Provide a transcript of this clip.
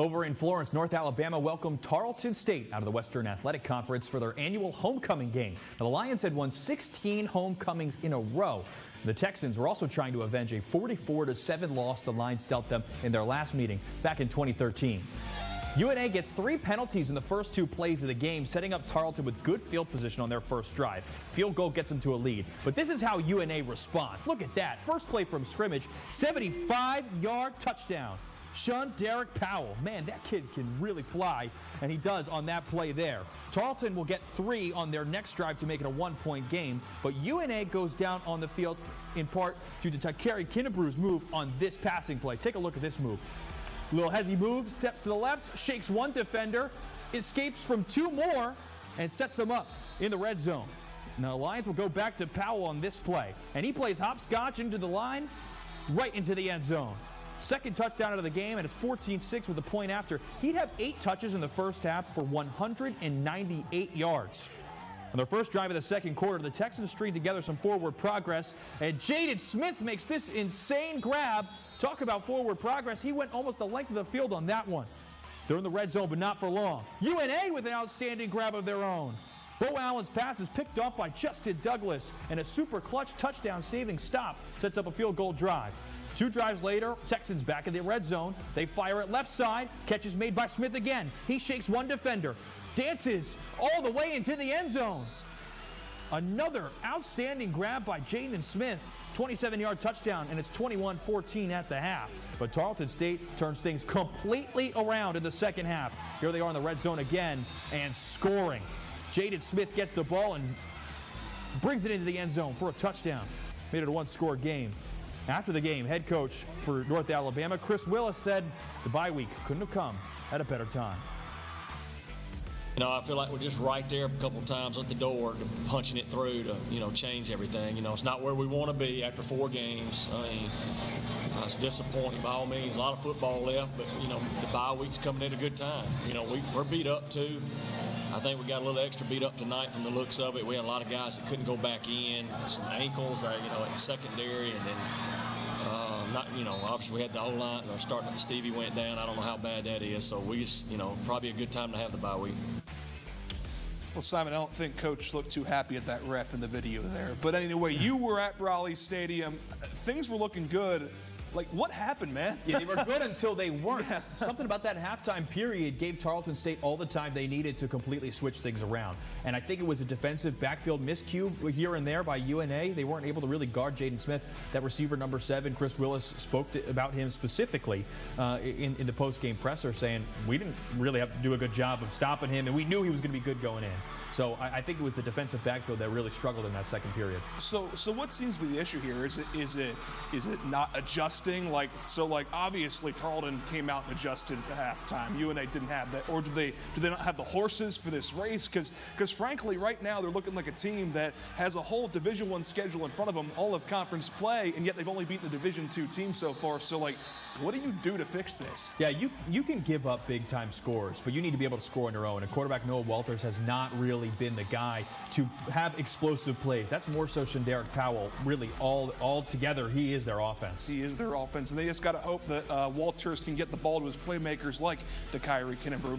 Over in Florence, North Alabama welcomed Tarleton State out of the Western Athletic Conference for their annual homecoming game. Now, the Lions had won 16 homecomings in a row. The Texans were also trying to avenge a 44-7 loss the Lions dealt them in their last meeting back in 2013. UNA gets 3 penalties in the first 2 plays of the game, setting up Tarleton with good field position on their first drive. Field goal gets them to a lead. But this is how UNA responds. Look at that. First play from scrimmage, 75-yard touchdown. Sean Derek Powell. Man, that kid can really fly, and he does on that play there. Tarleton will get 3 on their next drive to make it a 1-point game, but UNA goes down on the field in part due to Takari Kinnebrew's move on this passing play. Take a look at this move. Little hezzy move, steps to the left, shakes 1 defender, escapes from 2 more, and sets them up in the red zone. Now, the Lions will go back to Powell on this play, and he plays hopscotch into the line, right into the end zone. Second touchdown out of the game, and it's 14-6 with a point after. He'd have 8 touches in the first half for 198 yards. On their first drive of the second quarter, the Texans string together some forward progress, and Jaden Smith makes this insane grab. Talk about forward progress. He went almost the length of the field on that one. They're in the red zone, but not for long. UNA with an outstanding grab of their own. Bo Allen's pass is picked off by Justin Douglas, and a super clutch touchdown-saving stop sets up a field goal drive. 2 drives later, Texans back in the red zone. They fire it left side. Catch is made by Smith again. He shakes 1 defender. Dances all the way into the end zone. Another outstanding grab by Jaden Smith. 27-yard touchdown, and it's 21-14 at the half. But Tarleton State turns things completely around in the second half. Here they are in the red zone again and scoring. Jaden Smith gets the ball and brings it into the end zone for a touchdown. Made it a 1-score game. After the game, head coach for North Alabama, Chris Willis, said the bye week couldn't have come at a better time. You know, I feel like we're just right there a couple times at the door, punching it through to, change everything. It's not where we want to be after 4 games. I mean, it's disappointing by all means. A lot of football left, but, the bye week's coming at a good time. We're beat up too. I think we got a little extra beat up tonight from the looks of it. We had a lot of guys that couldn't go back in, some ankles, in secondary, and then obviously we had the O-line, or starting Stevie went down. I don't know how bad that is, so we just, probably a good time to have the bye week. Well, Simon, I don't think Coach looked too happy at that ref in the video there. But anyway, you were at Raleigh Stadium. Things were looking good. Like, what happened, man? Yeah, they were good until they weren't. Yeah. Something about that halftime period gave Tarleton State all the time they needed to completely switch things around. And I think it was a defensive backfield miscue here and there by UNA. They weren't able to really guard Jaden Smith. That receiver number 7, Chris Willis, spoke about him specifically in the post-game presser, saying we didn't really have to do a good job of stopping him, and we knew he was going to be good going in. So I think it was the defensive backfield that really struggled in that second period. So what seems to be the issue here? Is it not adjusting? Obviously Tarleton came out and adjusted at halftime. UNA didn't have that, or do they not have the horses for this race? Because frankly, right now they're looking like a team that has a whole Division I schedule in front of them, all of conference play, and yet they've only beaten a Division II team so far. So what do you do to fix this? Yeah, you can give up big-time scores, but you need to be able to score on your own. And quarterback Noah Walters has not really been the guy to have explosive plays. That's more so Derek Powell. Really, all together, he is their offense. He is their offense, and they just got to hope that Walters can get the ball to his playmakers like Takari Kinnebroo.